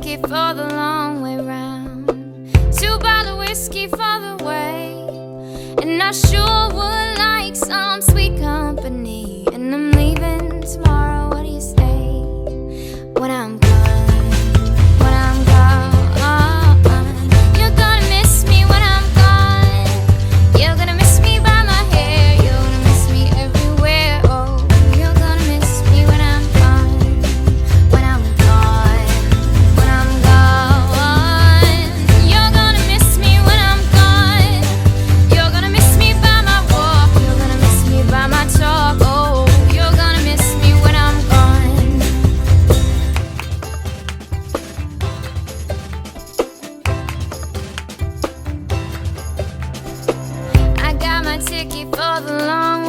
ticket for the long way round. 2 bottles of whiskey for the way. And I sure would like some sweet company. And I'm leaving tomorrow, what do you say? When I'm gone, when I'm gone. You're gonna miss me when I'm gone. You're gonna miss me by my hair. You're gonna miss me everywhere. Oh, you're gonna miss me when I'm gone. When I'm gone, when I'm gone. You're gonna miss me when I'm gone. You're gonna miss me by my walk. You're gonna miss me by my talk. Oh, you're gonna miss me when I'm gone. I got my ticket for the long